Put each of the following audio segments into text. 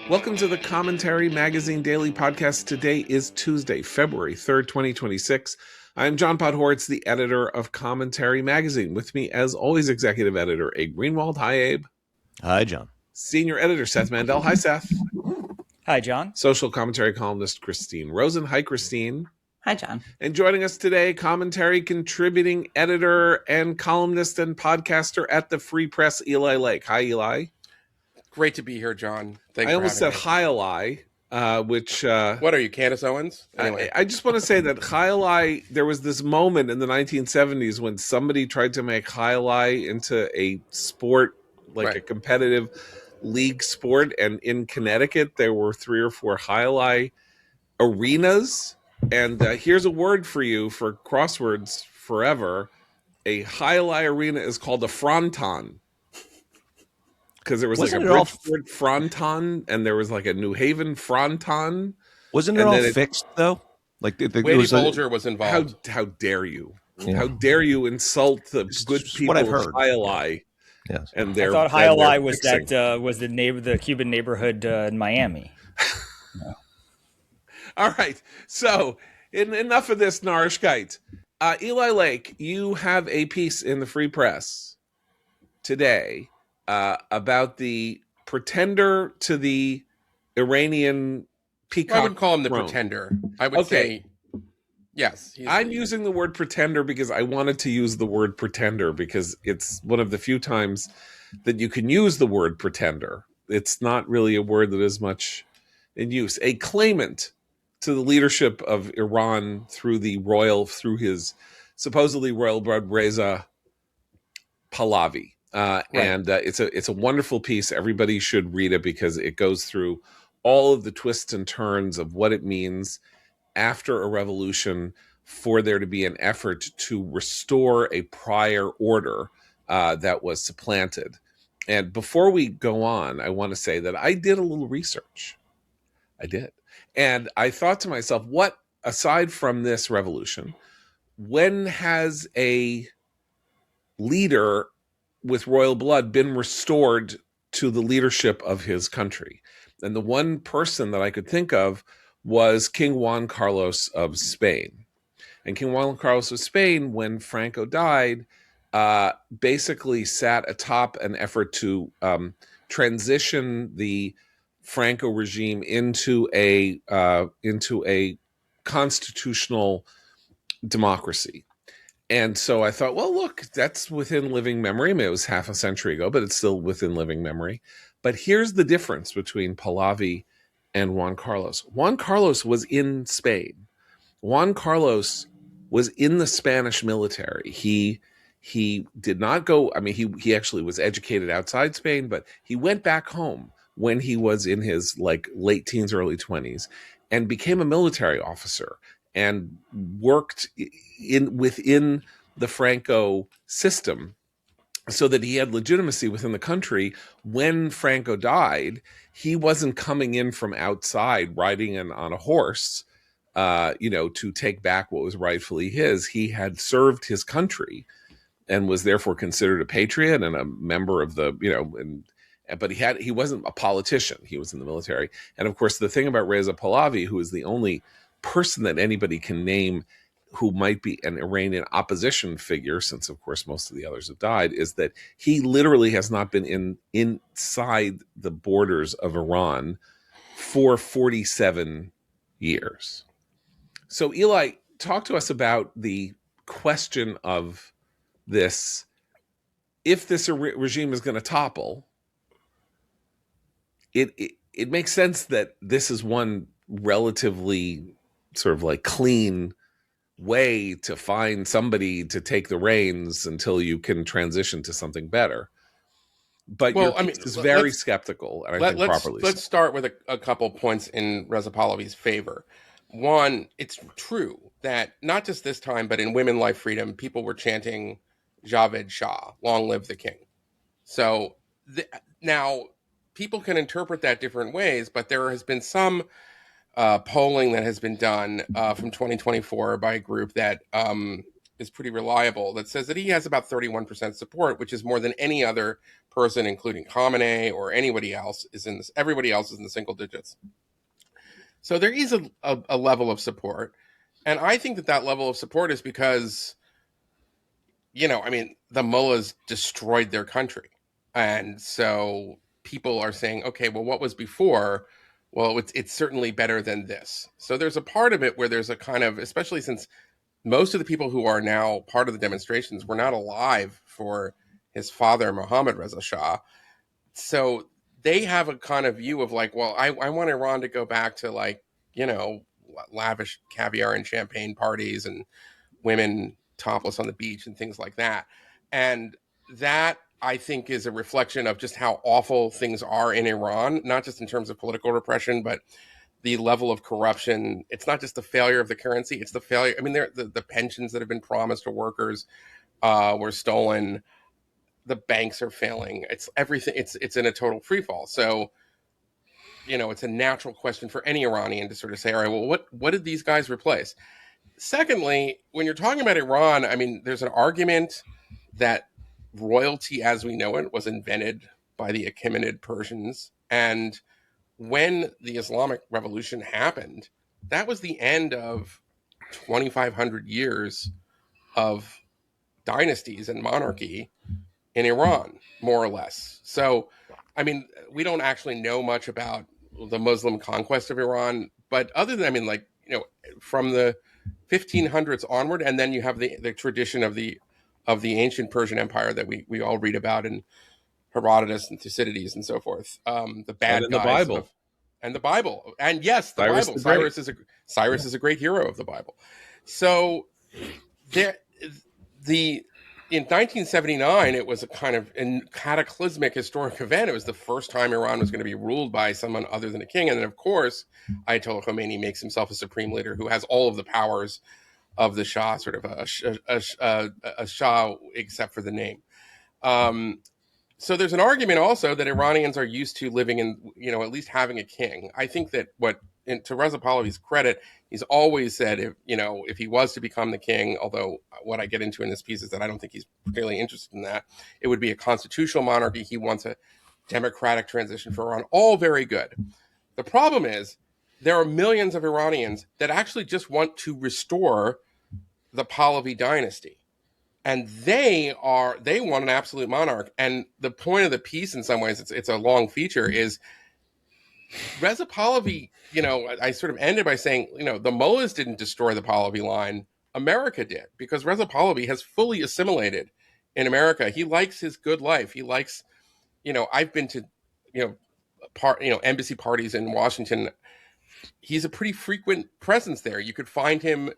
Welcome to the Commentary Magazine Daily Podcast. Today is Tuesday, February 3rd, 2026. I'm John Podhoretz, the editor of Commentary Magazine. With me, as always, executive editor Abe Greenwald. Hi, Abe. Hi, John. Senior editor Seth Mandel. Hi, Seth. Hi, John. Social commentary columnist Christine Rosen. Hi, Christine. Hi, John. And joining us today, commentary contributing editor and columnist and podcaster at the Free Press, Eli Lake. Hi, Eli. Great to be here, John. Thanks. I almost said hi, Eli, which... what are you, Candace Owens? Anyway. I just want to say that Hi-Li, there was this moment in the 1970s when somebody tried to make Hi-Li into a sport, like a competitive league sport. And in Connecticut, there were 3 or 4 Hi-Li arenas. And here's a word for you for crosswords forever. A Hi-Li arena is called a fronton. Because there was like a Bridgeport fronton, and there was like a New Haven fronton. Wasn't it all fixed though? Like Lady Bolger was involved. How dare you? Yeah. How dare you insult the good people of Hi-Li? Yes, and I thought Hi-Li was the Cuban neighborhood in Miami. No. All right, so enough of this Narishkeit. Eli Lake, you have a piece in the Free Press today. About the pretender to the Iranian peacock. I would call him the pretender. I would say, yes. I'm using the word pretender because I wanted to use the word pretender because it's one of the few times that you can use the word pretender. It's not really a word that is much in use. A claimant to the leadership of Iran through his supposedly royal blood Reza Pahlavi. And it's a wonderful piece. Everybody should read it because it goes through all of the twists and turns of what it means after a revolution for there to be an effort to restore a prior order that was supplanted. And before we go on, I want to say that I did a little research. I did. And I thought to myself, what, aside from this revolution, when has a leader with royal blood been restored to the leadership of his country? And the one person that I could think of was King Juan Carlos of Spain. And King Juan Carlos of Spain, when Franco died, basically sat atop an effort to transition the Franco regime into a constitutional democracy. And so I thought, well, look, that's within living memory. I mean, it was half a century ago, but it's still within living memory. But here's the difference between Pahlavi and Juan Carlos. Juan Carlos was in Spain. Juan Carlos was in the Spanish military. He did not go, I mean, he actually was educated outside Spain, but he went back home when he was in his late teens, early 20s, and became a military officer and worked within the Franco system so that he had legitimacy within the country. When Franco died, he wasn't coming in from outside riding on a horse, to take back what was rightfully his. He had served his country and was therefore considered a patriot and a member of the, but he wasn't a politician. He was in the military. And of course, the thing about Reza Pahlavi, who is the only person that anybody can name who might be an Iranian opposition figure, since of course most of the others have died, is that he literally has not been inside the borders of Iran for 47 years. So Eli, talk to us about the question of this. If this regime is going to topple, it makes sense that this is one relatively sort of clean way to find somebody to take the reins until you can transition to something better. But your piece is very skeptical, and I think properly. Let's start with a couple points in Reza Pahlavi's favor. One, it's true that not just this time, but in Women, Life, Freedom, people were chanting Javed Shah, long live the king. So now people can interpret that different ways, but there has been some polling that has been done from 2024 by a group that is pretty reliable that says that he has about 31% support, which is more than any other person, including Khamenei or anybody else, everybody else is in the single digits. So there is a level of support. And I think that level of support is because, the mullahs destroyed their country. And so people are saying, okay, well, what was before? Well, it's certainly better than this. So there's a part of it where there's a kind of, especially since most of the people who are now part of the demonstrations were not alive for his father, Mohammad Reza Shah. So they have a kind of view of like, well, I want Iran to go back to like, lavish caviar and champagne parties and women topless on the beach and things like that. And that, I think, is a reflection of just how awful things are in Iran, not just in terms of political repression, but the level of corruption. It's not just the failure of the currency, it's the failure. I mean, the pensions that have been promised to workers were stolen. The banks are failing. It's everything. It's in a total free fall. So, it's a natural question for any Iranian to sort of say, all right, well, what did these guys replace? Secondly, when you're talking about Iran, I mean, there's an argument that royalty as we know it was invented by the Achaemenid Persians. And when the Islamic Revolution happened, that was the end of 2,500 years of dynasties and monarchy in Iran, more or less. So, I mean, we don't actually know much about the Muslim conquest of Iran, but other than, from the 1500s onward, and then you have the tradition of the ancient Persian Empire that we all read about in Herodotus and Thucydides and so forth. The bad and guys the Bible. And the Bible, and yes, the Cyrus Bible. the Cyrus is a great hero of the Bible. So in 1979, it was a kind of cataclysmic historic event. It was the first time Iran was going to be ruled by someone other than a king. And then, of course, Ayatollah Khomeini makes himself a supreme leader who has all of the powers of the Shah, sort of a Shah, except for the name. So there's an argument also that Iranians are used to living in, at least having a king. I think that to Reza Pahlavi's credit, he's always said if he was to become the king, although what I get into in this piece is that I don't think he's particularly interested in that, it would be a constitutional monarchy. He wants a democratic transition for Iran. All very good. The problem is there are millions of Iranians that actually just want to restore the Pahlavi dynasty. And they want an absolute monarch. And the point of the piece, in some ways, it's a long feature, is Reza Pahlavi, I sort of ended by saying, the mullahs didn't destroy the Pahlavi line. America did, because Reza Pahlavi has fully assimilated in America. He likes his good life. He likes, I've been to, embassy parties in Washington. He's a pretty frequent presence there. You could find him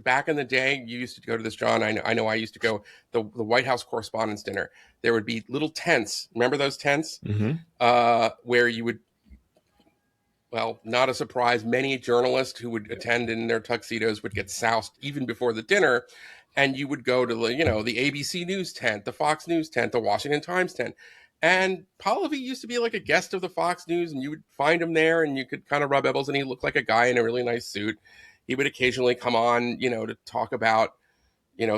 back in the day, you used to go to this, John. I know I used to go the White House Correspondents' Dinner. There would be little tents. Remember those tents? Mm-hmm. Where you would, well, not a surprise, many journalists who would attend in their tuxedos would get soused even before the dinner. And you would go to the ABC News tent, the Fox News tent, the Washington Times tent. And Pahlavi used to be like a guest of the Fox News, and you would find him there and you could kind of rub elbows, and he looked like a guy in a really nice suit. He would occasionally come on, to talk about,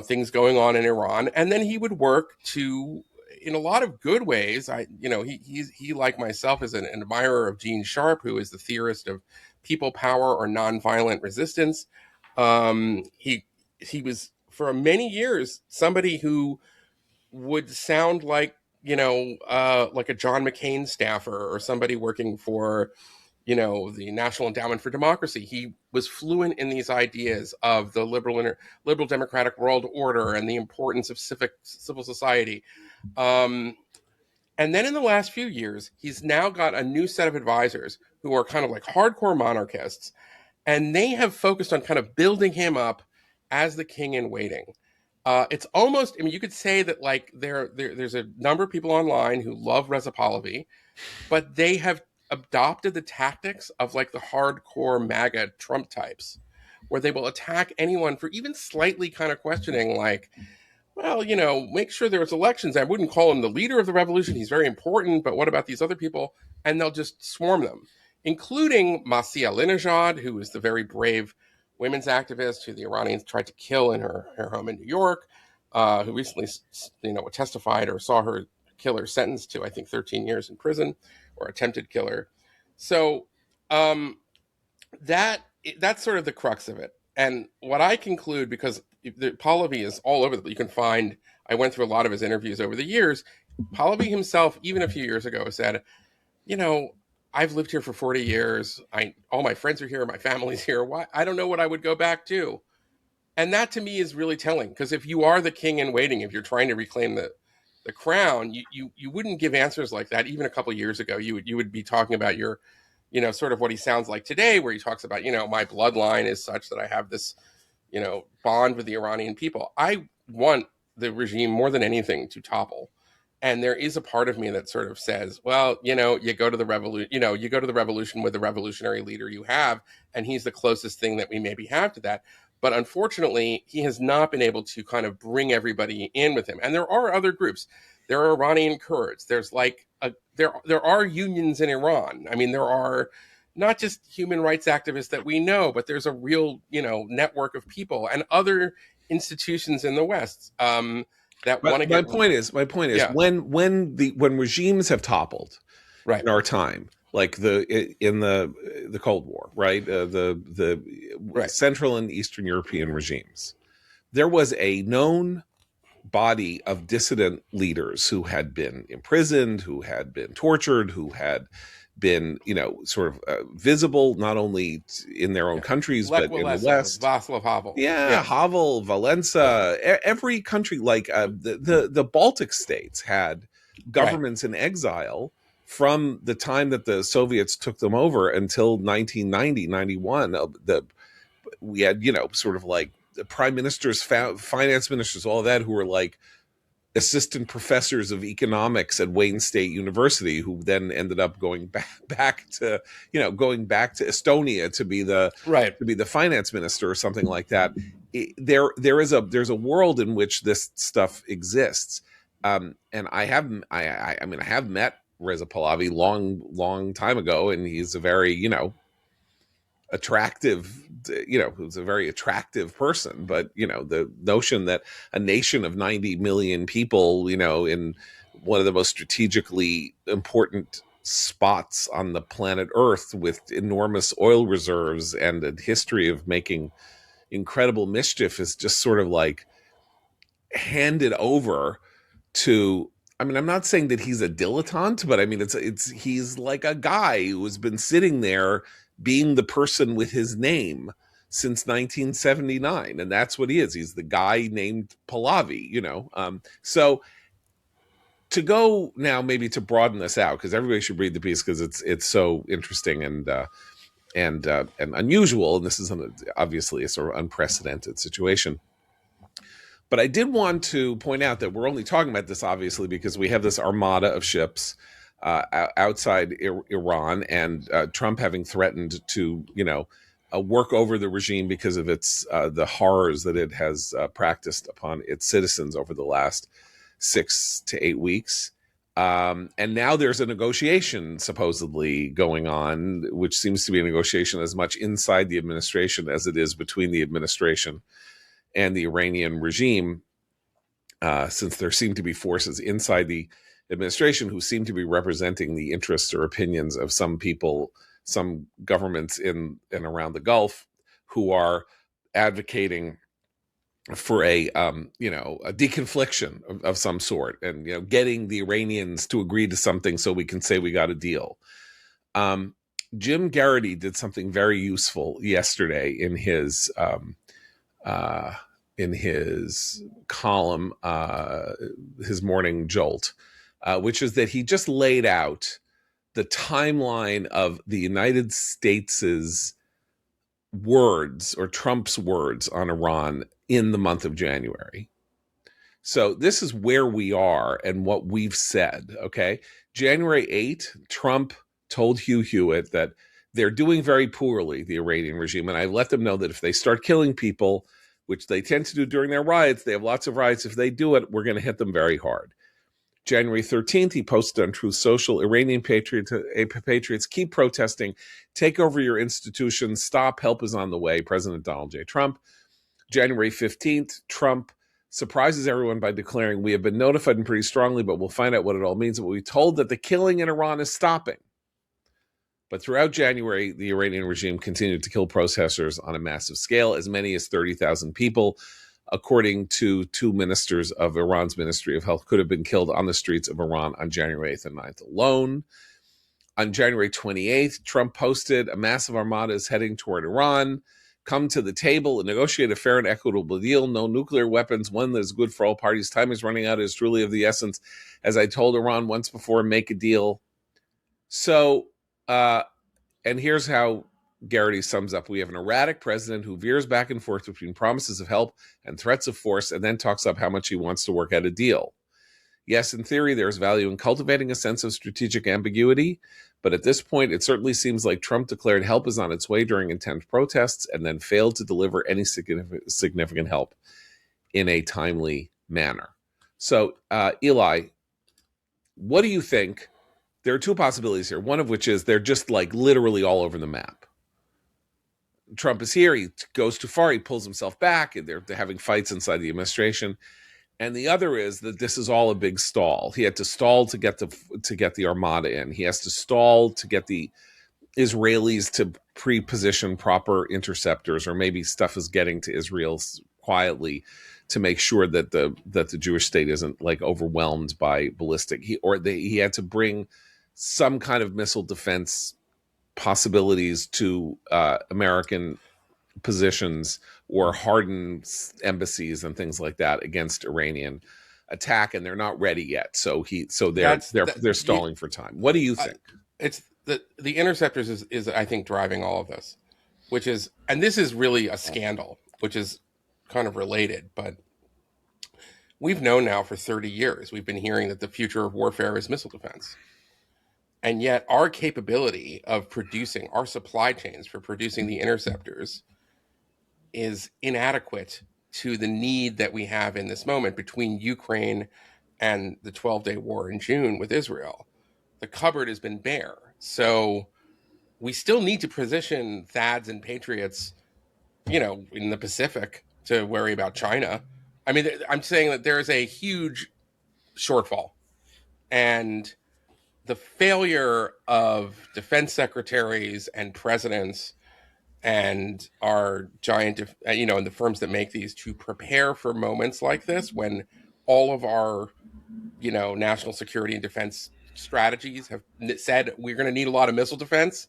things going on in Iran. And then he would work to, in a lot of good ways. He like myself is an admirer of Gene Sharp, who is the theorist of people power or nonviolent resistance. He was for many years somebody who would sound like, like a John McCain staffer or somebody working for, the National Endowment for Democracy. He was fluent in these ideas of the liberal democratic world order and the importance of civil society. And then in the last few years, he's now got a new set of advisors who are kind of like hardcore monarchists, and they have focused on kind of building him up as the king in waiting. It's almost, you could say that like there's a number of people online who love Reza Pahlavi, but they have adopted the tactics of like the hardcore MAGA Trump types, where they will attack anyone for even slightly kind of questioning, like, well, make sure there's elections. I wouldn't call him the leader of the revolution. He's very important, but what about these other people? And they'll just swarm them, including Masih Alinejad, who is the very brave women's activist who the Iranians tried to kill in her home in New York, who recently, testified or saw her killer sentenced to, I think, 13 years in prison, or attempted killer. So that's sort of the crux of it. And what I conclude, because Pahlavi is all over you can find, I went through a lot of his interviews over the years. Pahlavi himself, even a few years ago, said, I've lived here for 40 years. All my friends are here. My family's here. Why? I don't know what I would go back to. And that to me is really telling, because if you are the king in waiting, if you're trying to reclaim the crown, you wouldn't give answers like that. Even a couple of years ago, you would be talking about your, sort of what he sounds like today, where he talks about, my bloodline is such that I have this, bond with the Iranian people. I want the regime more than anything to topple. And there is a part of me that sort of says, well, you go to the revolution with the revolutionary leader you have, and he's the closest thing that we maybe have to that. But unfortunately, he has not been able to kind of bring everybody in with him. And there are other groups. There are Iranian Kurds. There's there are unions in Iran. I mean, there are not just human rights activists that we know, but there's a real, network of people and other institutions in the West that want to get. My point is, yeah. when regimes have toppled, right, in our time, like in the Cold War, right, the right. Central and Eastern European regimes, there was a known body of dissident leaders who had been imprisoned, who had been tortured, who had been, sort of visible not only in their own countries, but in the West. Václav Havel. Yeah, Havel, Valenza, every country, like the Baltic states had governments in exile from the time that the Soviets took them over until 1990, 91. We had, sort of like the prime ministers, finance ministers, all of that, who were like assistant professors of economics at Wayne State University, who then ended up going back to Estonia to be the finance minister or something like that. There's a world in which this stuff exists, and I have met Reza Pahlavi long time ago, and he's a very attractive, who's a very attractive person. But the notion that a nation of 90 million people, in one of the most strategically important spots on the planet Earth, with enormous oil reserves and a history of making incredible mischief, is just sort of like handed over to. I mean, I'm not saying that he's a dilettante, but I mean, he's like a guy who has been sitting there being the person with his name since 1979. And that's what he is. He's the guy named Pahlavi, So to go now, maybe to broaden this out, because everybody should read the piece, because it's so interesting and unusual. And this is obviously a sort of unprecedented situation. But I did want to point out that we're only talking about this, obviously, because we have this armada of ships outside Iran, and Trump having threatened to, work over the regime because of its the horrors that it has practiced upon its citizens over the last 6 to 8 weeks. And now there's a negotiation supposedly going on, which seems to be a negotiation as much inside the administration as it is between the administration and the Iranian regime, since there seem to be forces inside the administration who seem to be representing the interests or opinions of some people, some governments in and around the Gulf, who are advocating for a deconfliction of some sort, and getting the Iranians to agree to something so we can say we got a deal. Jim Garrity did something very useful yesterday in his column, his morning jolt, which is that he just laid out the timeline of the United States's words, or Trump's words, on Iran in the month of January. So this is where we are and what we've said, okay? January 8th, Trump told Hugh Hewitt that they're doing very poorly, the Iranian regime, and I let them know that if they start killing people, which they tend to do during their riots, they have lots of riots, if they do it, we're going to hit them very hard. January 13th, he posted on Truth Social, Iranian patriots keep protesting, take over your institutions, stop, help is on the way, President Donald J. Trump. January 15th, Trump surprises everyone by declaring, "We have been notified and pretty strongly, but we'll find out what it all means. But we'll be told that the killing in Iran is stopping." But throughout January, the Iranian regime continued to kill protesters on a massive scale, as many as 30,000 people, according to two ministers of Iran's Ministry of Health, could have been killed on the streets of Iran on January 8th and 9th alone. On January 28th, Trump posted, "A massive armada is heading toward Iran. Come to the table and negotiate a fair and equitable deal. No nuclear weapons, one that is good for all parties. Time is running out. It is truly of the essence. As I told Iran once before, make a deal." So, and here's how Garrity sums up. "We have an erratic president who veers back and forth between promises of help and threats of force, and then talks up how much he wants to work out a deal. Yes, in theory, there is value in cultivating a sense of strategic ambiguity, but at this point, it certainly seems like Trump declared help is on its way during intense protests and then failed to deliver any significant help in a timely manner." So, Eli, what do you think? There are two possibilities here, one of which is they're just like literally all over the map. Trump is here, he goes too far, he pulls himself back, and they're having fights inside the administration. And the other is that this is all a big stall. He had to stall to get the armada in. He has to stall to get the Israelis to pre-position proper interceptors, or maybe stuff is getting to Israel quietly to make sure that the Jewish state isn't like overwhelmed by ballistic. He had to bring some kind of missile defense possibilities to American positions or harden embassies and things like that against Iranian attack, and they're not ready yet. So they're stalling for time. What do you think? It's the interceptors is I think driving all of this, which is, and this is really a scandal, which is kind of related, but we've known now for 30 years, we've been hearing that the future of warfare is missile defense. And yet our capability of producing, our supply chains for producing the interceptors is inadequate to the need that we have in this moment between Ukraine and the 12-day war in June with Israel. The cupboard has been bare. So we still need to position THAADs and Patriots, in the Pacific to worry about China. I mean, I'm saying that there is a huge shortfall. And the failure of defense secretaries and presidents and our giant, and the firms that make these to prepare for moments like this, when all of our, national security and defense strategies have said we're going to need a lot of missile defense,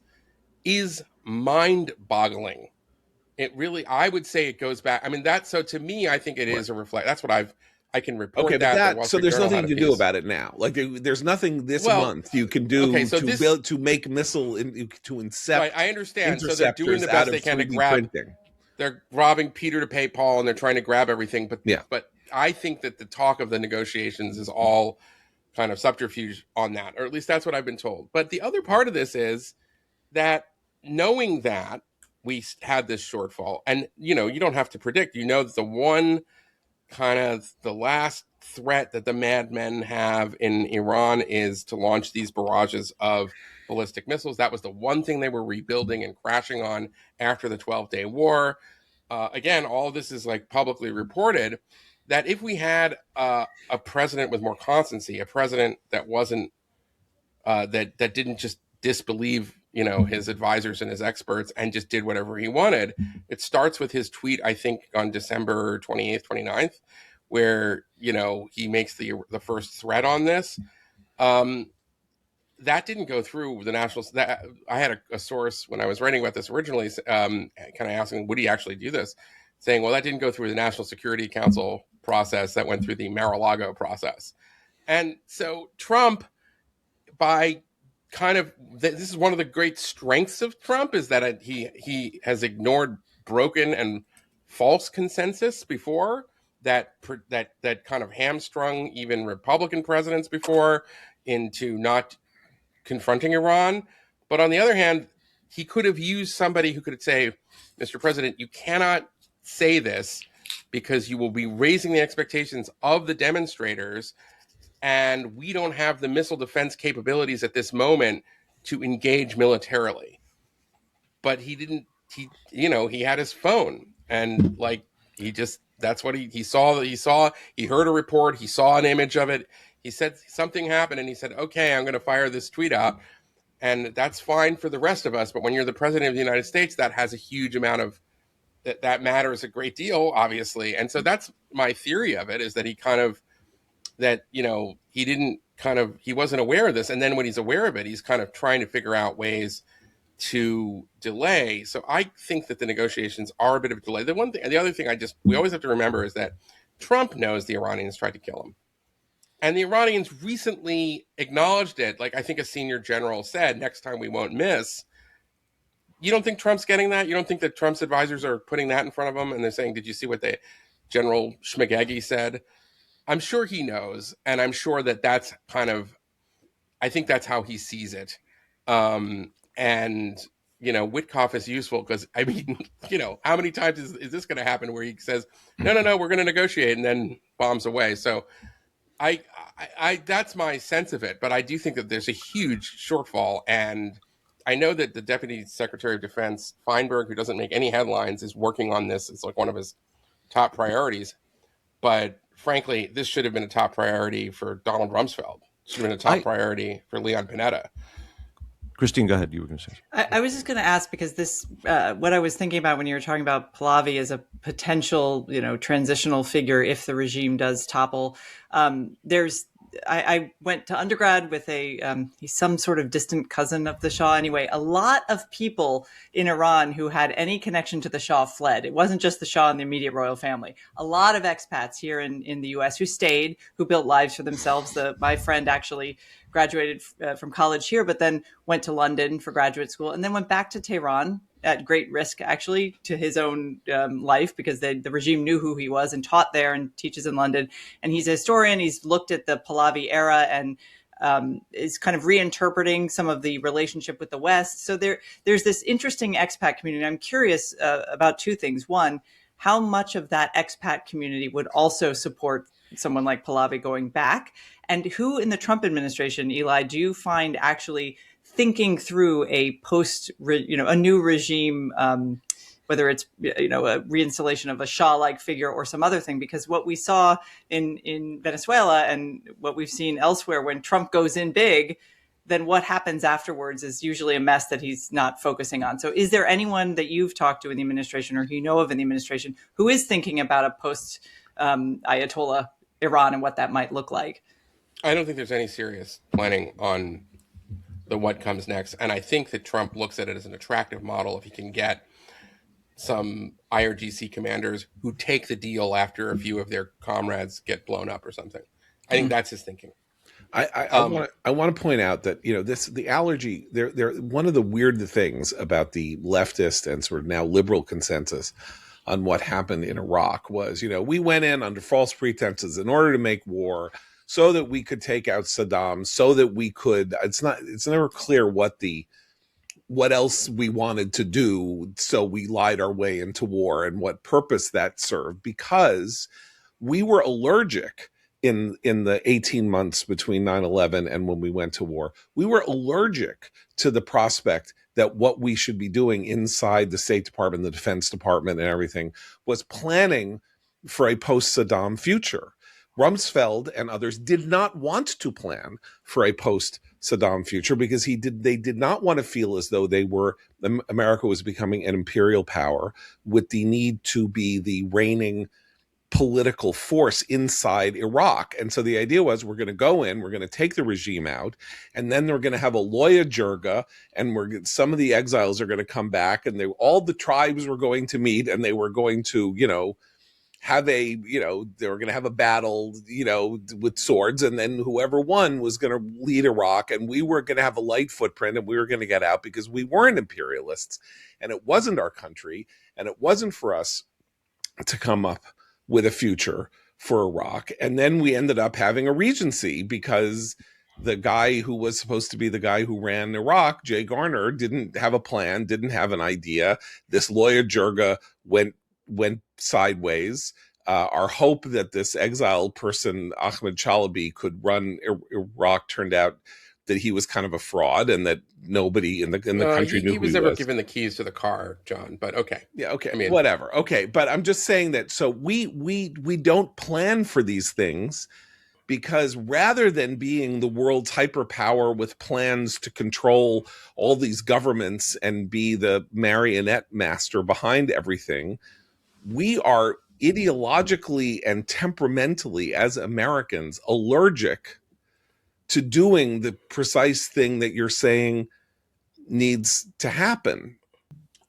is mind-boggling. It really, I would say it goes back. I mean, so to me, I think it is a reflect. That's what I can report. Okay, that. But so there's nothing you can do about it now. Like there's nothing this month you can do to make missile to incept. Right, I understand. So they're doing the best they can to grab. Printing. They're robbing Peter to pay Paul, and they're trying to grab everything. But I think that the talk of the negotiations is all kind of subterfuge on that, or at least that's what I've been told. But the other part of this is that knowing that we had this shortfall, and you don't have to predict. That the one kind of the last threat that the madmen have in Iran is to launch these barrages of ballistic missiles. That was the one thing they were rebuilding and crashing on after the 12-day war. Again, all of this is like publicly reported, that if we had a president with more constancy, a president that wasn't that didn't just disbelieve his advisors and his experts and just did whatever he wanted. It starts with his tweet, I think, on December 28th, 29th, where, he makes the first threat on this. That didn't go through the nationals. I had a source when I was writing about this originally, kind of asking, would he actually do this? Saying, well, that didn't go through the National Security Council process. That went through the Mar-a-Lago process. And so Trump, by kind of, this is one of the great strengths of Trump, is that he has ignored broken and false consensus before that kind of hamstrung even Republican presidents before into not confronting Iran. But on the other hand, he could have used somebody who could say, Mr. President, you cannot say this because you will be raising the expectations of the demonstrators, and we don't have the missile defense capabilities at this moment to engage militarily. But he didn't, he had his phone, and he just That's what he saw. He heard a report. He saw an image of it. He said something happened, and he said, "Okay, I'm going to fire this tweet out," and that's fine for the rest of us. But when you're the president of the United States, that has a huge amount of that matters a great deal, obviously. And so that's my theory of it, is that he kind of that he wasn't aware of this, and then when he's aware of it, he's kind of trying to figure out ways to delay. So I think that the negotiations are a bit of a delay. The other thing we always have to remember is that Trump knows the Iranians tried to kill him. And the Iranians recently acknowledged it. Like I think a senior general said, next time we won't miss. You don't think Trump's getting that? You don't think that Trump's advisors are putting that in front of him? And they're saying, did you see what General Shmigegi said? I'm sure he knows. And I'm sure that's I think that's how he sees it. And, Witkoff is useful because, I mean, how many times is this going to happen where he says, no, we're going to negotiate, and then bombs away. So I that's my sense of it. But I do think that there's a huge shortfall. And I know that the Deputy Secretary of Defense, Feinberg, who doesn't make any headlines, is working on this. It's like one of his top priorities. But frankly, this should have been a top priority for Donald Rumsfeld. It should have been a top priority for Leon Panetta. Christine, go ahead. You were going to say. I was just going to ask, because this, what I was thinking about when you were talking about Pahlavi as a potential, transitional figure if the regime does topple. I went to undergrad with he's some sort of distant cousin of the Shah. Anyway, a lot of people in Iran who had any connection to the Shah fled. It wasn't just the Shah and the immediate royal family. A lot of expats here in the US who stayed, who built lives for themselves. My friend actually graduated from college here, but then went to London for graduate school and then went back to Tehran at great risk, actually, to his own life, because the regime knew who he was and taught there and teaches in London. And he's a historian. He's looked at the Pahlavi era and is kind of reinterpreting some of the relationship with the West. So there's this interesting expat community. I'm curious about two things. One, how much of that expat community would also support someone like Pahlavi going back? And who in the Trump administration, Eli, do you find actually thinking through a a new regime, whether it's, a reinstallation of a Shah-like figure or some other thing? Because what we saw in Venezuela and what we've seen elsewhere, when Trump goes in big, then what happens afterwards is usually a mess that he's not focusing on. So is there anyone that you've talked to in the administration or who you know of in the administration who is thinking about a post Ayatollah Iran and what that might look like? I don't think there's any serious planning on what comes next. And I think that Trump looks at it as an attractive model if he can get some IRGC commanders who take the deal after a few of their comrades get blown up or something. I think that's his thinking. I want to point out that the allergy. They're one of the weird things about the leftist and sort of now liberal consensus on what happened in Iraq was, we went in under false pretenses in order to make war, so that we could take out Saddam, so that we could. It's never clear what else we wanted to do, so we lied our way into war and what purpose that served, because we were allergic in the 18 months between 9/11 and when we went to war. We were allergic to the prospect that what we should be doing inside the State Department, the Defense Department, and everything was planning for a post-Saddam future. Rumsfeld and others did not want to plan for a post-Saddam future because they did not want to feel as though America was becoming an imperial power with the need to be the reigning political force inside Iraq. And so the idea was, we're going to go in, we're going to take the regime out, and then we're going to have a loya jirga, and some of the exiles are going to come back, and all the tribes were going to meet, and they were going to, they were going to have a battle, with swords, and then whoever won was going to lead Iraq, and we were going to have a light footprint, and we were going to get out because we weren't imperialists, and it wasn't our country, and it wasn't for us to come up with a future for Iraq. And then we ended up having a regency because the guy who was supposed to be the guy who ran Iraq, Jay Garner, didn't have a plan, didn't have an idea. This loya jirga went sideways. Our hope that this exiled person, Ahmed Chalabi, could run Iraq turned out that he was kind of a fraud and that nobody in the country knew he who was he never was. given the keys to the car, John. But okay, Yeah, okay, I mean, whatever. Okay, but I'm just saying that. So we don't plan for these things, because rather than being the world's hyperpower with plans to control all these governments and be the marionette master behind everything, we are ideologically and temperamentally, as Americans, allergic to doing the precise thing that you're saying needs to happen.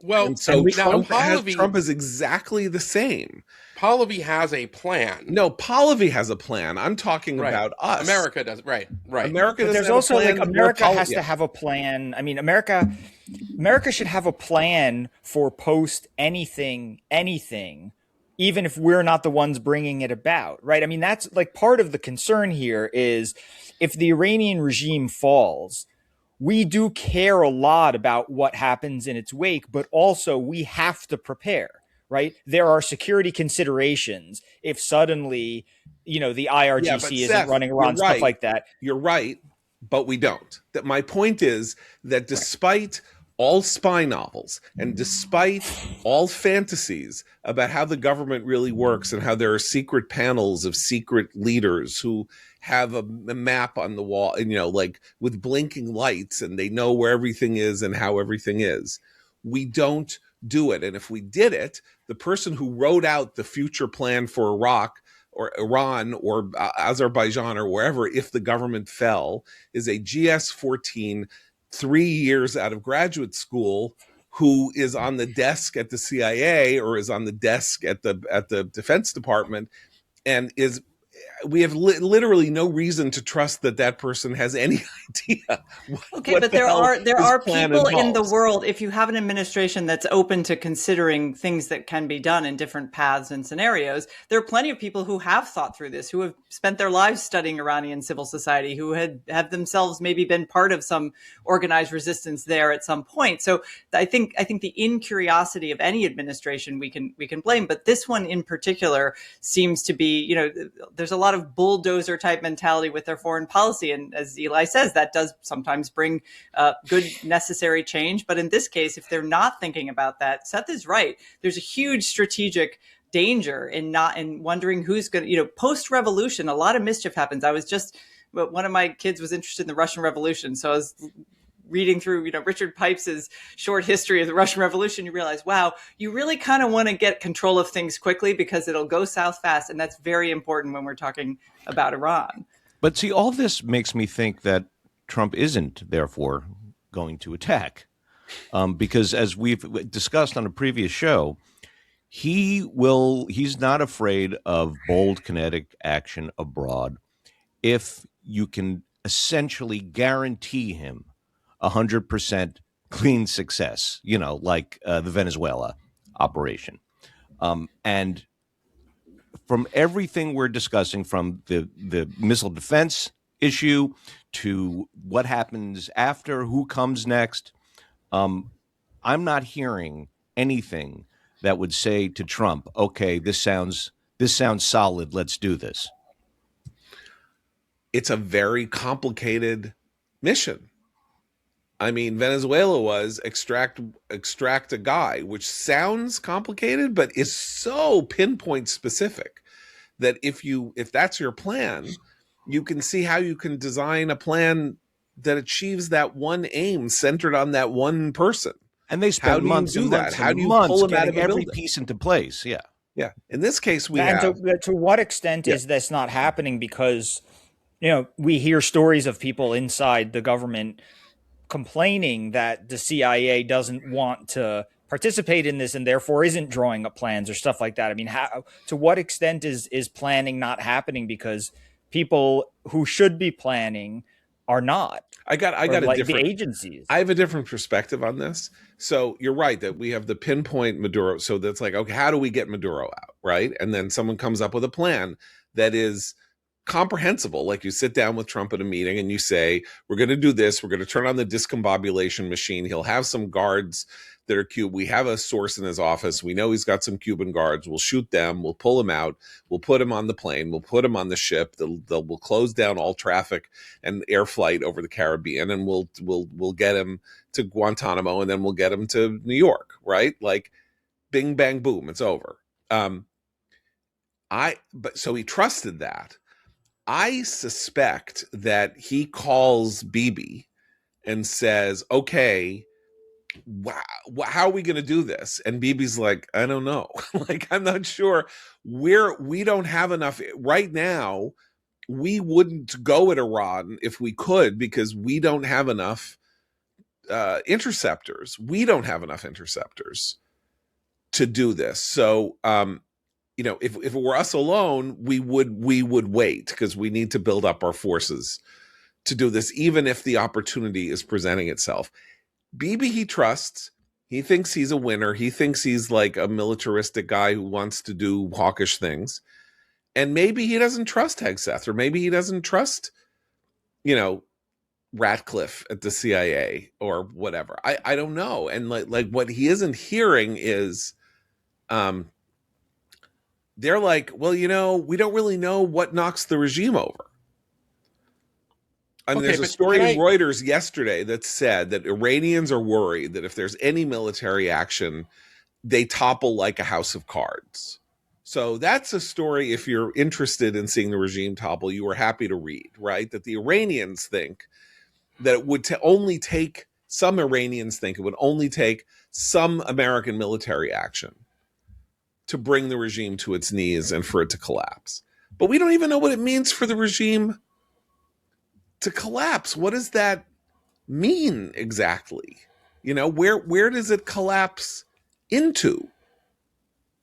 well, And so now Trump is exactly the same. Pahlavi has a plan. No, Pahlavi has a plan. I'm talking Right. about us. America does. Right. America But doesn't there's have also a plan. like America has to have a plan. I mean, America should have a plan for post anything, even if we're not the ones bringing it about, right? I mean, that's like part of the concern here is if the Iranian regime falls, we do care a lot about what happens in its wake, but also we have to prepare, right? There are security considerations if suddenly, the IRGC isn't Seth, running around, you're right. stuff like that. You're right, but we don't. That my point is that despite all spy novels and despite all fantasies about how the government really works and how there are secret panels of secret leaders who have a map on the wall, and like with blinking lights, and they know where everything is and how everything is, we don't do it. And if we did it, the person who wrote out the future plan for Iraq or Iran or Azerbaijan or wherever, if the government fell, is a GS-14, 3 years out of graduate school, who is on the desk at the CIA or is on the desk at the Defense Department, and we have literally no reason to trust that person has any idea. Okay, but there are people in the involves. world. If you have an administration that's open to considering things that can be done in different paths and scenarios, there are plenty of people who have thought through this, who have spent their lives studying Iranian civil society, who have themselves maybe been part of some organized resistance there at some point. So I think the incuriosity of any administration we can blame, but this one in particular seems to be, there's a lot of bulldozer type mentality with their foreign policy. And as Eli says, that does sometimes bring good necessary change. But in this case, if they're not thinking about that, Seth is right. There's a huge strategic danger in wondering who's going to, post-revolution, a lot of mischief happens. One of my kids was interested in the Russian Revolution. So I was reading through, Richard Pipes's short history of the Russian Revolution. You realize, wow, you really kind of want to get control of things quickly because it'll go south fast. And that's very important when we're talking about Iran. But see, all this makes me think that Trump isn't, therefore, going to attack. Because as we've discussed on a previous show, he's not afraid of bold kinetic action abroad if you can essentially guarantee him 100% clean success, like the Venezuela operation. And from everything we're discussing, from the missile defense issue to what happens after, who comes next, I'm not hearing anything that would say to Trump, okay, this sounds solid, let's do this. It's a very complicated mission. I mean, Venezuela was extract a guy, which sounds complicated, but is so pinpoint specific that if that's your plan, you can see how you can design a plan that achieves that one aim centered on that one person. And they spend months and months How and do you months pull him out getting of a every building? piece into place? Yeah. Yeah. In this case, To what extent is this not happening? Because, we hear stories of people inside the government complaining that the CIA doesn't want to participate in this and therefore isn't drawing up plans or stuff like that. I mean, to what extent is planning not happening because people who should be planning are not? I got a different the agencies. I have a different perspective on this. So you're right that we have the pinpoint Maduro. So that's like, okay, how do we get Maduro out, right? And then someone comes up with a plan that is comprehensible. Like, you sit down with Trump at a meeting and you say, we're going to do this. We're going to turn on the discombobulation machine. He'll have some guards that are Cuban. We have a source in his office. We know he's got some Cuban guards. We'll shoot them. We'll pull him out. We'll put him on the plane. We'll put him on the ship. We'll close down all traffic and air flight over the Caribbean, and we'll get him to Guantanamo, and then we'll get him to New York, right? Like, bing, bang, boom, it's over. But so he trusted that. I suspect that he calls Bibi and says, okay, how are we going to do this? And Bibi's like, I don't know. Like, I'm not sure. We don't have enough right now. We wouldn't go at Iran if we could, because we don't have enough interceptors. We don't have enough interceptors to do this. So, if it were us alone, we would wait, because we need to build up our forces to do this, even if the opportunity is presenting itself. Bibi, he trusts. He thinks he's a winner. He thinks he's like a militaristic guy who wants to do hawkish things. And maybe he doesn't trust Hegseth, or maybe he doesn't trust, Ratcliffe at the CIA or whatever. I don't know. And like what he isn't hearing is, they're like, well, we don't really know what knocks the regime over. I mean, there's a story in Reuters yesterday that said that Iranians are worried that if there's any military action, they topple like a house of cards. So that's a story, if you're interested in seeing the regime topple, you were happy to read, right? That the Iranians think that it would only take, some Iranians think it would only take some American military action to bring the regime to its knees and for it to collapse. But we don't even know what it means for the regime to collapse. What does that mean exactly? Where does it collapse into?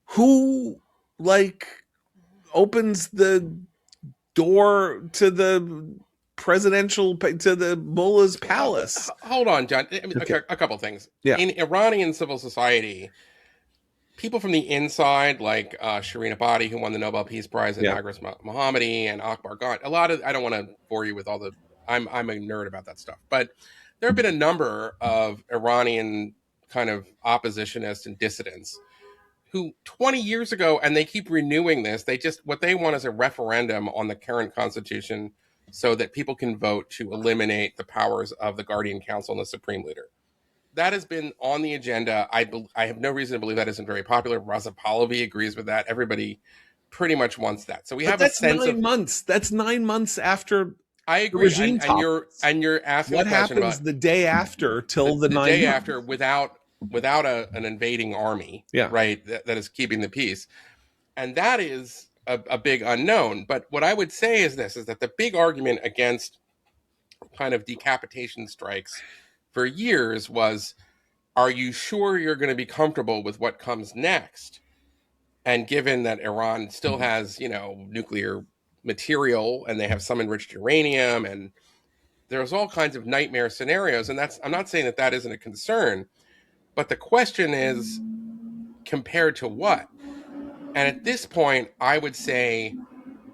Who opens the door to the to the mullah's palace? Hold on, John. Okay. A couple things. Yeah. In Iranian civil society, people from the inside, like Shireen Ebadi, who won the Nobel Peace Prize, and Agres Mohammadi and Akbar Ghan. I don't want to bore you with all the. I'm a nerd about that stuff, but there have been a number of Iranian kind of oppositionists and dissidents who 20 years ago, and they keep renewing this. What they want is a referendum on the current constitution, so that people can vote to eliminate the powers of the Guardian Council and the Supreme Leader. That has been on the agenda. I have no reason to believe that isn't very popular. Raza Pahlavi agrees with that. Everybody pretty much wants that. So we have a sense of 9 months. That's 9 months after. I agree. And you're asking what a question happens about the day after till the 9 months. day after without an invading army, right? That is keeping the peace, and that is a big unknown. But what I would say is this: is that the big argument against kind of decapitation strikes for years was, are you sure you're going to be comfortable with what comes next? And given that Iran still has, nuclear material, and they have some enriched uranium, and there's all kinds of nightmare scenarios, and I'm not saying that isn't a concern, but the question is, compared to what? And at this point, I would say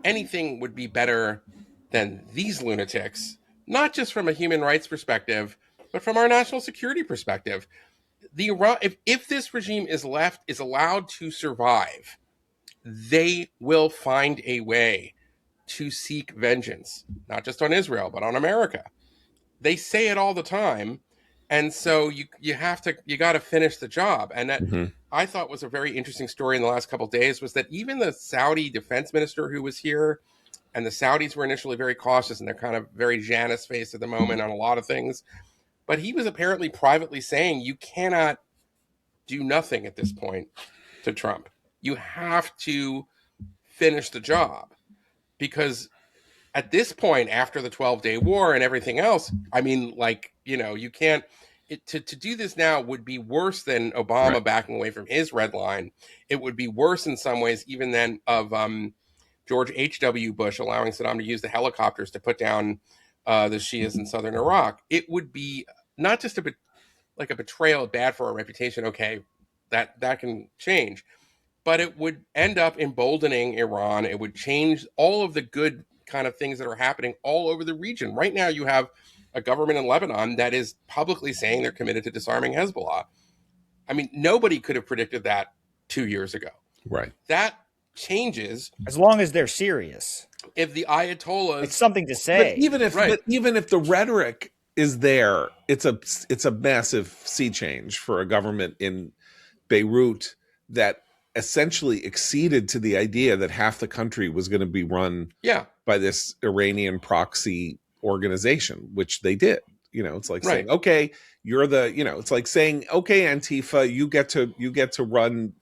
anything would be better than these lunatics, not just from a human rights perspective, but from our national security perspective. If this regime is allowed to survive, they will find a way to seek vengeance, not just on Israel, but on America. They say it all the time. And so you got to finish the job. And that I thought was a very interesting story in the last couple of days was that even the Saudi defense minister who was here, and the Saudis were initially very cautious, and they're kind of very Janus-faced at the moment on a lot of things. But he was apparently privately saying, you cannot do nothing at this point to Trump. You have to finish the job, because at this point, after the 12-day war and everything else, I mean, you can't. To do this now would be worse than Obama backing away from his red line. It would be worse in some ways even than of George H.W. Bush allowing Saddam to use the helicopters to put down the Shias in southern Iraq. It would be not just a betrayal, bad for our reputation. Okay, that can change, but it would end up emboldening Iran. It would change all of the good kind of things that are happening all over the region. Right now, you have a government in Lebanon that is publicly saying they're committed to disarming Hezbollah. I mean, nobody could have predicted that 2 years ago. Right. That changes As long as they're serious. if the Ayatollahs. It's something to say. But even if the rhetoric is there, it's a massive sea change for a government in Beirut that essentially acceded to the idea that half the country was going to be run by this Iranian proxy organization, which they did. It's like saying, okay, you're it's like saying, okay, Antifa, you get to run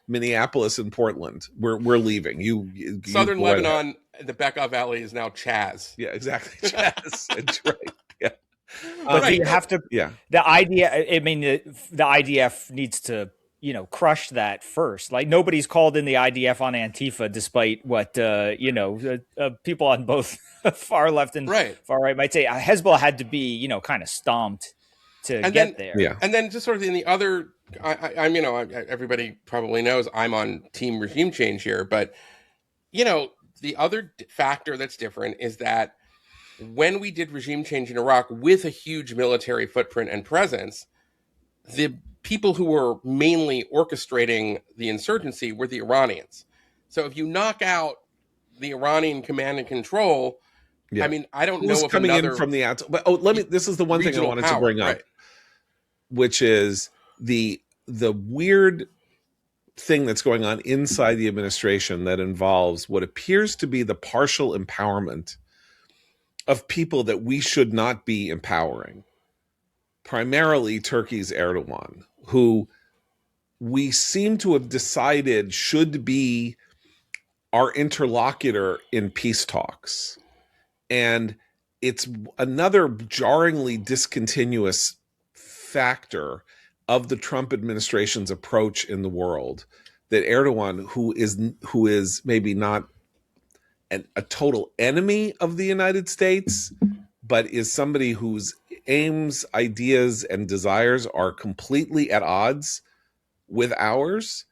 Minneapolis and Portland. We're leaving. Southern Lebanon, the Bekaa Valley is now Chaz. Yeah, exactly. Chaz. That's right. Yeah. But you have to. Yeah. The idea. I mean, the IDF needs to crush that first. Like, nobody's called in the IDF on Antifa, despite what people on both far left and far right might say. Hezbollah had to be kind of stomped to get there. Yeah. And then just sort of in the other, I'm everybody probably knows I'm on team regime change here, but the other factor that's different is that when we did regime change in Iraq with a huge military footprint and presence, the people who were mainly orchestrating the insurgency were the Iranians. So if you knock out the Iranian command and control, I mean, I don't know if coming in from the outside. But this is the one thing I wanted to bring up, which is the weird thing that's going on inside the administration that involves what appears to be the partial empowerment of people that we should not be empowering. Primarily Turkey's Erdogan, who we seem to have decided should be our interlocutor in peace talks. And it's another jarringly discontinuous factor of the Trump administration's approach in the world, that Erdogan, who is maybe not a total enemy of the United States, but is somebody whose aims, ideas, and desires are completely at odds with ours,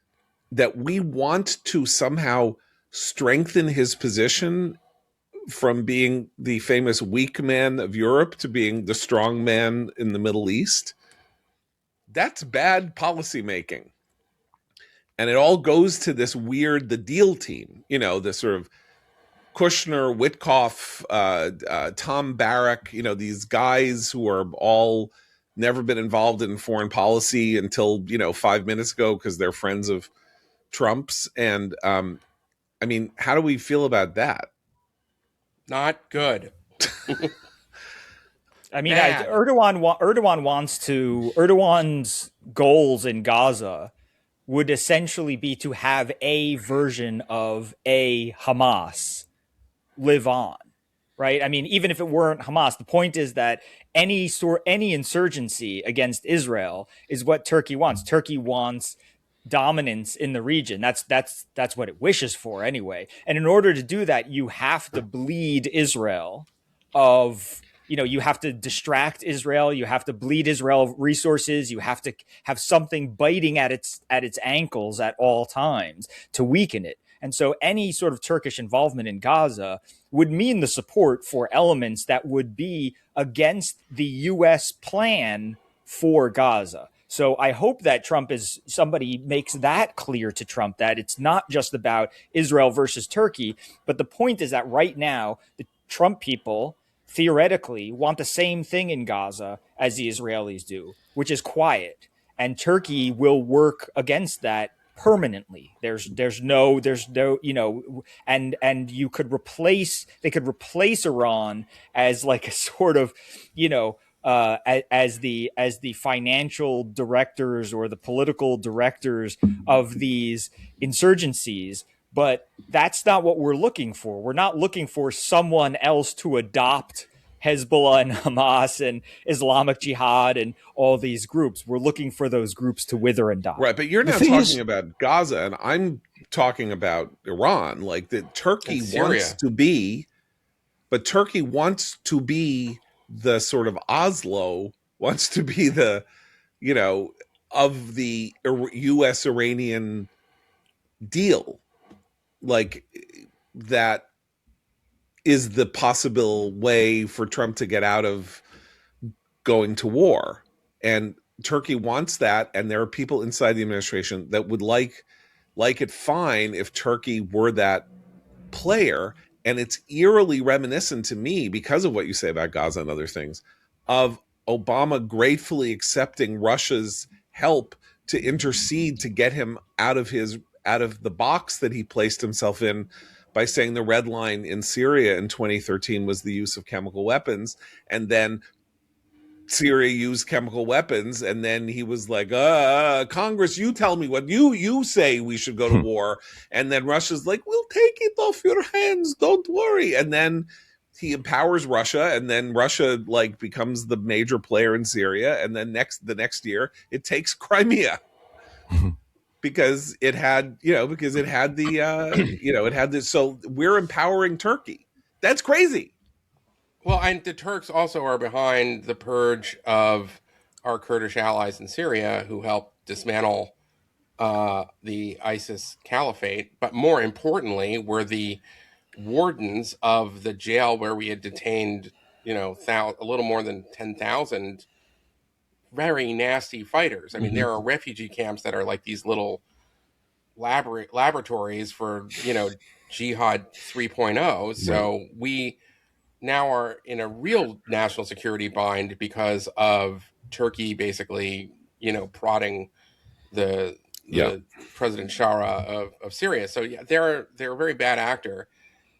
that we want to somehow strengthen his position from being the famous weak man of Europe to being the strong man in the Middle East. That's bad policymaking. And it all goes to this weird, the deal team, this sort of Kushner, Witkoff, Tom Barrack, these guys who are all never been involved in foreign policy until, 5 minutes ago because they're friends of Trump's. And I mean, how do we feel about that? Not good. I mean, Erdogan's goals in Gaza would essentially be to have a version of a Hamas live on, right? I mean, even if it weren't Hamas, the point is that any insurgency against Israel is what Turkey wants. Turkey wants dominance in the region. That's what it wishes for anyway. And in order to do that, you have to bleed Israel of, you have to distract Israel. You have to bleed Israel of resources. You have to have something biting at its ankles at all times to weaken it. And so any sort of Turkish involvement in Gaza would mean the support for elements that would be against the U.S. plan for Gaza. So I hope that somebody makes that clear to Trump, that it's not just about Israel versus Turkey. But the point is that right now, the Trump people theoretically want the same thing in Gaza as the Israelis do, which is quiet. And Turkey will work against that permanently. There's no, and they could replace Iran as like a sort of, as the financial directors or the political directors of these insurgencies. But that's not what we're looking for. We're not looking for someone else to adopt Hezbollah and Hamas and Islamic Jihad and all these groups. We're looking for those groups to wither and die. Right, but you're now talking about Gaza, and I'm talking about Iran. Like, that Turkey wants to be, but Turkey wants to be the sort of Oslo, wants to be the, of the U.S.-Iranian deal. Like, that is the possible way for Trump to get out of going to war. And Turkey wants that, and there are people inside the administration that would like it fine if Turkey were that player. And it's eerily reminiscent to me, because of what you say about Gaza and other things, of Obama gratefully accepting Russia's help to intercede to get him out of the box that he placed himself in by saying the red line in Syria in 2013 was the use of chemical weapons. And then Syria used chemical weapons, and then he was like, Congress, you tell me what you say we should go to war. And then Russia's like, we'll take it off your hands, don't worry. And then he empowers Russia, and then Russia like becomes the major player in Syria, and then the next year it takes Crimea. Because it had this. So we're empowering Turkey. That's crazy. Well, and the Turks also are behind the purge of our Kurdish allies in Syria who helped dismantle the ISIS caliphate. But more importantly, were the wardens of the jail where we had detained, a little more than 10,000 very nasty fighters. I mean, there are refugee camps that are like these little laboratories for, Jihad 3.0. So we now are in a real national security bind because of Turkey basically, prodding the President Shara of Syria. So yeah, they're a very bad actor.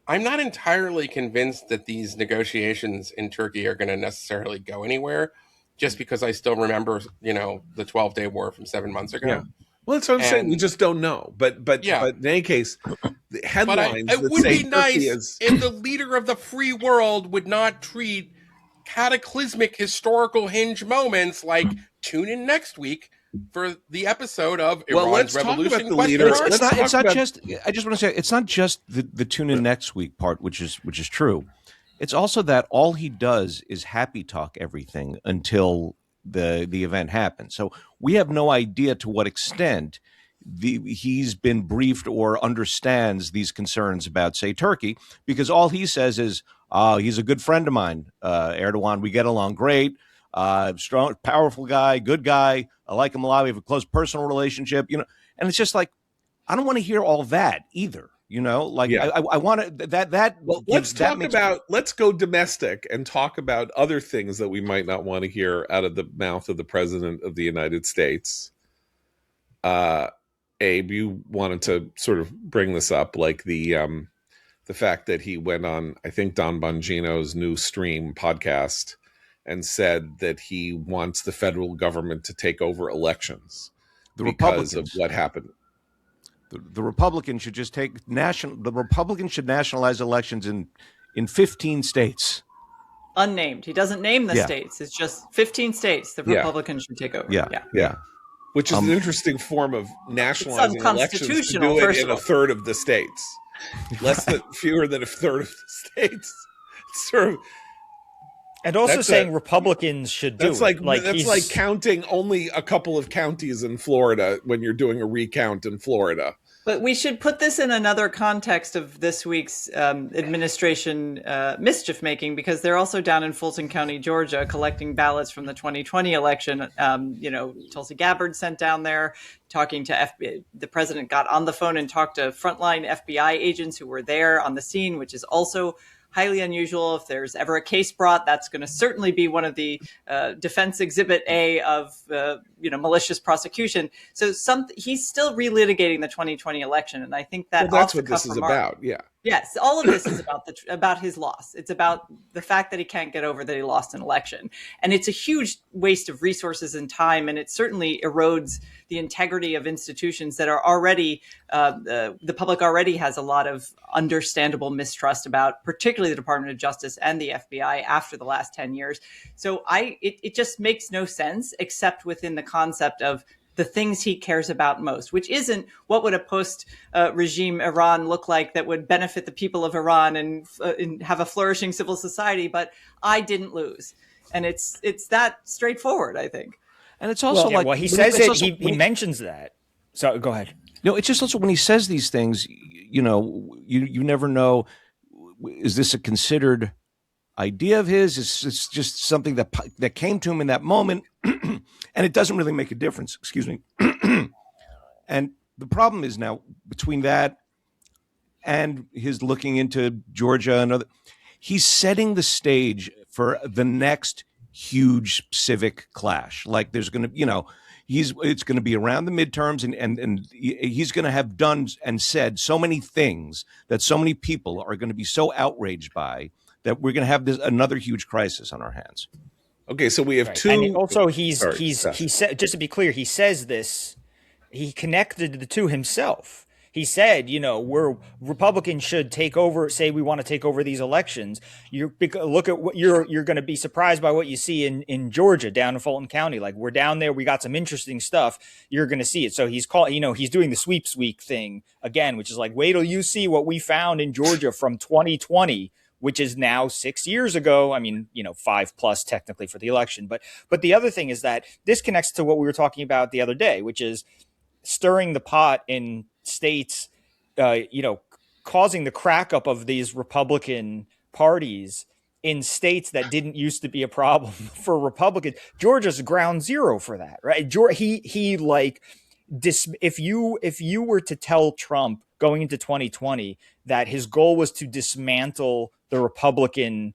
I'm not entirely convinced that these negotiations in Turkey are going to necessarily go anywhere, just because I still remember, the 12-day war from 7 months ago. Yeah. Well, that's what I'm saying. We just don't know. But in any case, the headlines it that would say be nice Turkey is... if the leader of the free world would not treat cataclysmic historical hinge moments like tune in next week for the episode of Iran's Revolution. It's not just. I just want to say it's not just the tune in next week part, which is true. It's also that all he does is happy talk everything until the event happens. So we have no idea to what extent he's been briefed or understands these concerns about, say, Turkey, because all he says is, he's a good friend of mine, Erdogan. We get along great. Strong, powerful guy, good guy. I like him a lot. We have a close personal relationship, and it's just like, I don't want to hear all that either. I want to that. Well, let's go domestic and talk about other things that we might not want to hear out of the mouth of the President of the United States. Abe, you wanted to sort of bring this up, like the fact that he went on, I think, Don Bongino's new Stream podcast and said that he wants the federal government to take over elections because of what happened. The Republicans should just the Republicans should nationalize elections in 15 states. Unnamed. He doesn't name the states. It's just 15 states the Republicans should take over. Yeah. Which is an interesting form of nationalizing elections, to do it in a third of the states. Fewer than a third of the states. It's sort of... And also saying Republicans should do it. That's like counting only a couple of counties in Florida when you're doing a recount in Florida. But we should put this in another context of this week's administration mischief making, because they're also down in Fulton County, Georgia, collecting ballots from the 2020 election. Tulsi Gabbard sent down there talking to FBI. The president got on the phone and talked to frontline FBI agents who were there on the scene, which is also highly unusual. If there's ever a case brought, that's going to certainly be one of the defense exhibit A of malicious prosecution. So he's still relitigating the 2020 election, and I think that that's what this is about. Yeah. Yes, all of this is about his loss. It's about the fact that he can't get over that he lost an election, and it's a huge waste of resources and time, and it certainly erodes the integrity of institutions that are already the public already has a lot of understandable mistrust about, particularly the Department of Justice and the FBI after the last 10 years. So it just makes no sense except within the concept of the things he cares about most, which isn't what would a post-regime Iran look like that would benefit the people of Iran and have a flourishing civil society. But I didn't lose. And it's that straightforward, I think. And it's also he says it, he mentions that. So go ahead. No, it's just also when he says these things, you never know is this a considered idea of his? Is this just something that came to him in that moment? And it doesn't really make a difference. Excuse me. And the problem is now between that and his looking into Georgia and other, he's setting the stage for the next huge civic clash. Like there's going to, it's going to be around the midterms, and he's going to have done and said so many things that so many people are going to be so outraged by that we're going to have another huge crisis on our hands. Okay, so we have two. And also, he Sorry, said, just to be clear, he says this. He connected the two himself. He said, Republicans should take over. Say we want to take over these elections. Look at what you're going to be surprised by what you see in Georgia, down in Fulton County. Like we're down there, we got some interesting stuff. You're going to see it. So he's he's doing the sweeps week thing again, which is like, wait till you see what we found in Georgia from 2020, which is now 6 years ago. I mean, 5+ technically for the election, but the other thing is that this connects to what we were talking about the other day, which is stirring the pot in states, causing the crack up of these Republican parties in states that didn't used to be a problem for Republicans. Georgia's ground zero for that, right? If you were to tell Trump going into 2020 that his goal was to dismantle the Republican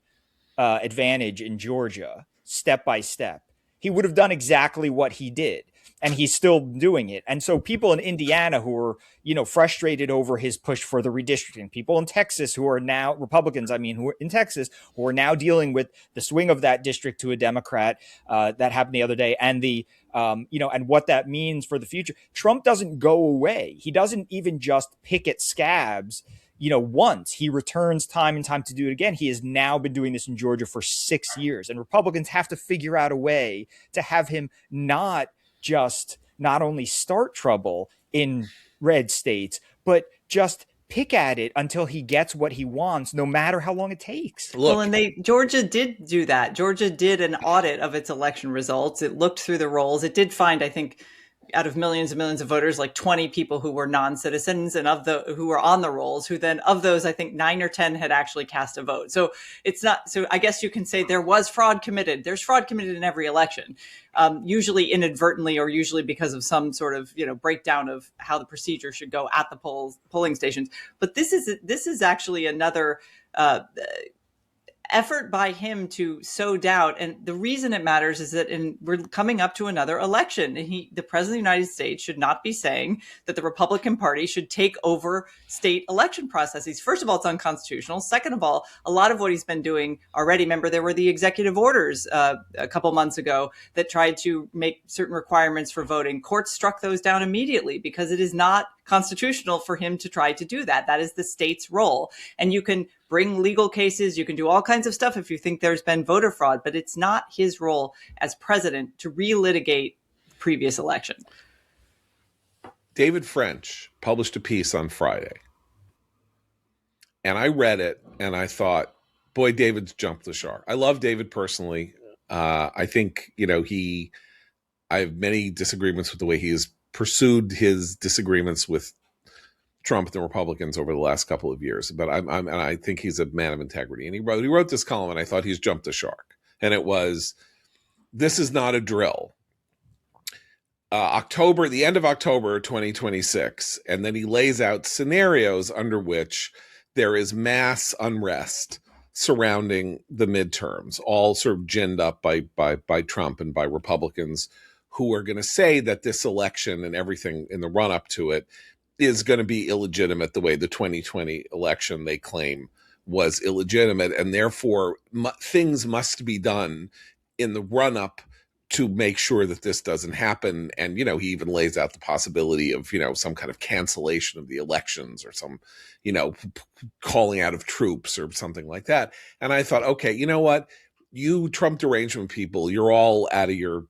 advantage in Georgia step by step, he would have done exactly what he did. And he's still doing it. And so people in Indiana who are, frustrated over his push for the redistricting, people in Texas who are now Republicans, who are in Texas, who are now dealing with the swing of that district to a Democrat that happened the other day, and and what that means for the future. Trump doesn't go away. He doesn't even just pick at scabs. Once he returns time and time to do it again. He has now been doing this in Georgia for 6 years, and Republicans have to figure out a way to have him not only start trouble in red states, but just pick at it until he gets what he wants, no matter how long it takes. Look, Well, and Georgia did do that. Georgia did an audit of its election results. It looked through the rolls. It did find, I think, out of millions and millions of voters, like 20 people who were non-citizens, and who were on the rolls, who then of those, I think 9 or 10 had actually cast a vote. So it's not, so I guess you can say there was fraud committed. There's fraud committed in every election, usually inadvertently, or usually because of some sort of, breakdown of how the procedure should go at the polling stations. But this is actually another, effort by him to sow doubt. And the reason it matters is that we're coming up to another election, and the president of the United States should not be saying that the Republican Party should take over state election processes. First of all, it's unconstitutional. Second of all, a lot of what he's been doing already, remember there were the executive orders a couple months ago that tried to make certain requirements for voting. Courts struck those down immediately because it is not constitutional for him to try to do that. That is the state's role. And you can bring legal cases, you can do all kinds of stuff if you think there's been voter fraud, but it's not his role as president to relitigate the previous election. David French published a piece on Friday, and I read it and I thought, boy, David's jumped the shark. I love David personally. I think, I have many disagreements with the way he has pursued his disagreements with Trump and the Republicans over the last couple of years, but I think he's a man of integrity. And he wrote this column, and I thought he's jumped the shark. And it was, this is not a drill. The end of October 2026, and then he lays out scenarios under which there is mass unrest surrounding the midterms, all sort of ginned up by Trump and by Republicans who are going to say that this election and everything in the run up to it is going to be illegitimate the way the 2020 election they claim was illegitimate. And therefore, things must be done in the run up to make sure that this doesn't happen. And, he even lays out the possibility of, some kind of cancellation of the elections or some, calling out of troops or something like that. And I thought, okay, you know what? You Trump derangement people, you're all out of your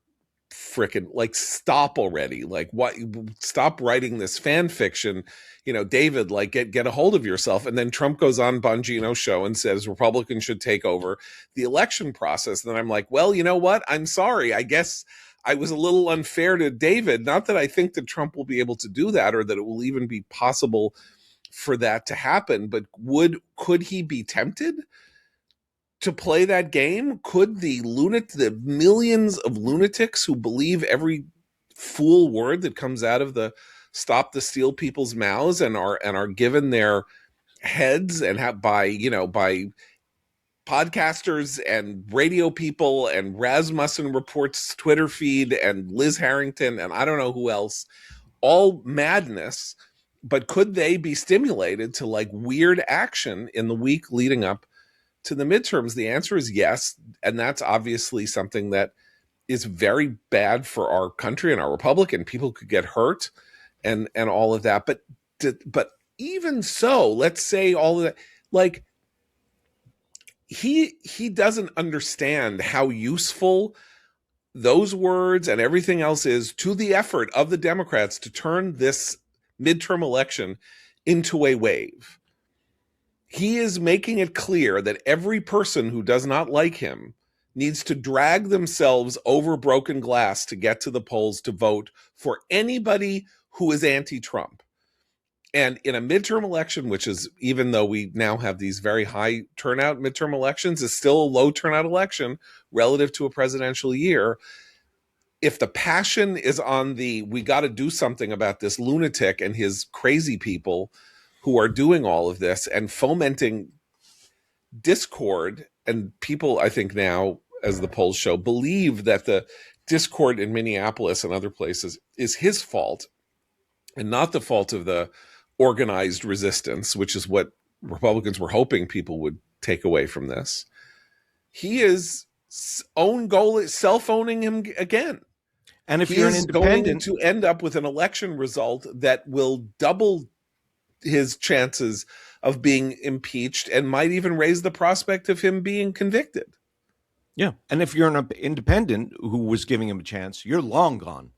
frickin', stop already. What? Stop writing this fan fiction. David, get a hold of yourself. And then Trump goes on Bongino's show and says Republicans should take over the election process. And then I'm like, well, you know what? I'm sorry. I guess I was a little unfair to David. Not that I think that Trump will be able to do that, or that it will even be possible for that to happen. But could he be tempted to play that game? Could the millions of lunatics who believe every fool word that comes out of the Stop the Steal people's mouths and are given their heads and by podcasters and radio people and Rasmussen Report's Twitter feed and Liz Harrington and I don't know who else, all madness, but could they be stimulated to like weird action in the week leading up to the midterms? The answer is yes, and that's obviously something that is very bad for our country and our republic, and people could get hurt and all of that. But even so, let's say all of that, like he doesn't understand how useful those words and everything else is to the effort of the Democrats to turn this midterm election into a wave. He is making it clear that every person who does not like him needs to drag themselves over broken glass to get to the polls to vote for anybody who is anti-Trump. And in a midterm election, which is, even though we now have these very high turnout midterm elections, is still a low turnout election relative to a presidential year. If the passion is on we got to do something about this lunatic and his crazy people who are doing all of this and fomenting discord, and people, I think now, as the polls show, believe that the discord in Minneapolis and other places is his fault and not the fault of the organized resistance, which is what Republicans were hoping people would take away from this. He is own goal is self-owning him again. And if you're an independent, going to end up with an election result that will double his chances of being impeached and might even raise the prospect of him being convicted. yeah. And if you're an independent who was giving him a chance, you're long gone.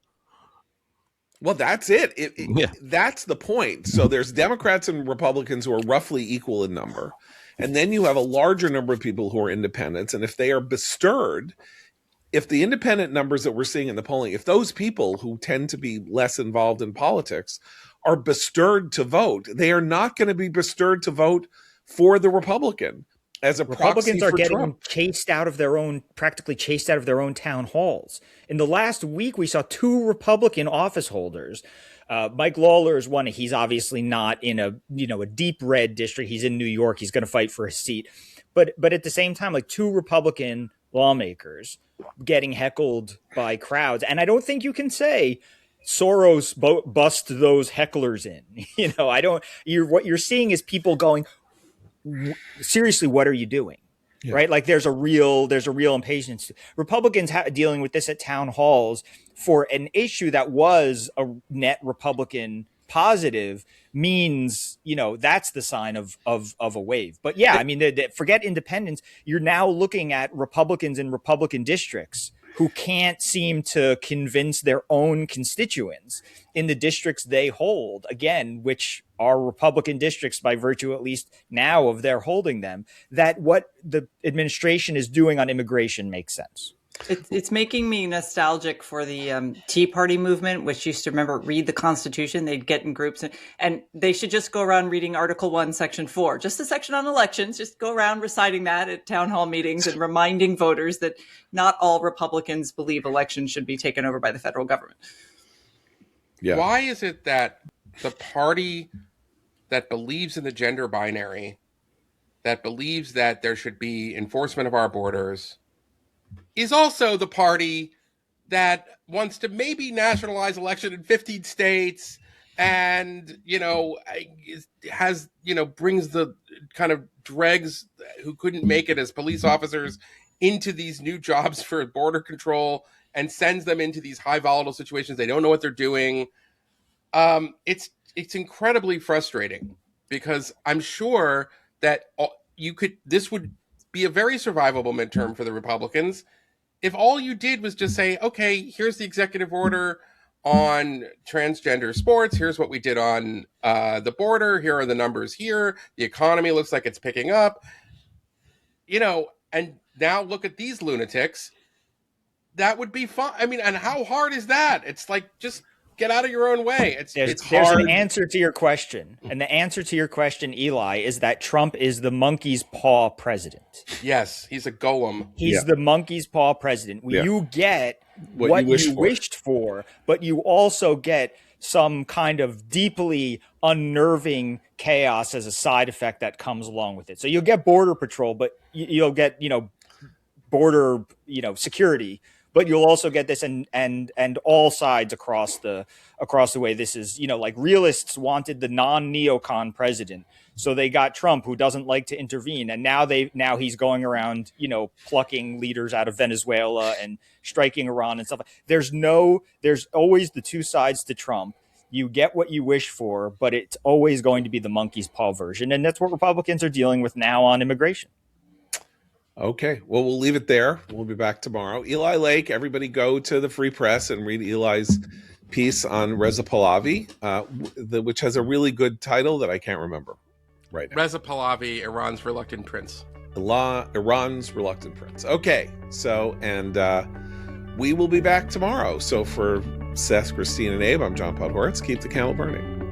Well, that's it. Yeah. That's the point. So there's Democrats and Republicans who are roughly equal in number. And then you have a larger number of people who are independents. And if they are bestirred, if the independent numbers that we're seeing in the polling, if those people who tend to be less involved in politics are bestirred to vote, they are not going to be bestirred to vote for the Republican as a Republicans proxy are for getting Trump. practically chased out of their own town halls. In the last week, we saw 2 Republican office holders. Mike Lawler is one. He's obviously not in a deep red district. He's in New York. He's going to fight for his seat. But at the same time, like 2 Republican lawmakers getting heckled by crowds. And I don't think you can say Soros bust those hecklers in. What you're seeing is people going, seriously, what are you doing? Yeah. Right? Like there's a real impatience. Republicans dealing with this at town halls for an issue that was a net Republican positive means, that's the sign of a wave. But yeah, I mean, forget independents. You're now looking at Republicans in Republican districts who can't seem to convince their own constituents in the districts they hold, again, which are Republican districts by virtue, at least now, of their holding them, that what the administration is doing on immigration makes sense. It's making me nostalgic for the Tea Party movement, which used to read the Constitution. They'd get in groups and they should just go around reading Article 1, Section 4, just the section on elections, just go around reciting that at town hall meetings and reminding voters that not all Republicans believe elections should be taken over by the federal government. Yeah. Why is it that the party that believes in the gender binary, that believes that there should be enforcement of our borders, is also the party that wants to maybe nationalize election in 15 states and, brings the kind of dregs who couldn't make it as police officers into these new jobs for border control and sends them into these high volatile situations. They don't know what they're doing. It's incredibly frustrating because I'm sure that this would be a very survivable midterm for the Republicans if all you did was just say, okay, here's the executive order on transgender sports. Here's what we did on the border. Here are the numbers here. The economy looks like it's picking up. And now look at these lunatics. That would be fun. I mean, and how hard is that? It's like just Get out of your own way. It's There's hard. an answer to your question. And the answer to your question, Eli, is that Trump is the monkey's paw president. Yes, he's a golem. He's the monkey's paw president. Yeah. You get what you wished for, but you also get some kind of deeply unnerving chaos as a side effect that comes along with it. So you'll get border patrol, but you'll get, border, security, but you'll also get this and all sides across the way. This is, like realists wanted the non-neocon president. So they got Trump, who doesn't like to intervene. And now he's going around, plucking leaders out of Venezuela and striking Iran and stuff. There's always the two sides to Trump. You get what you wish for, but it's always going to be the monkey's paw version. And that's what Republicans are dealing with now on immigration. Okay. Well, we'll leave it there. We'll be back tomorrow. Eli Lake, everybody go to the Free Press and read Eli's piece on Reza Pahlavi, which has a really good title that I can't remember right now. Reza Pahlavi, Iran's Reluctant Prince. Iran's Reluctant Prince. Okay. So, and we will be back tomorrow. So for Seth, Christine, and Abe, I'm John Podhoretz. Keep the candle burning.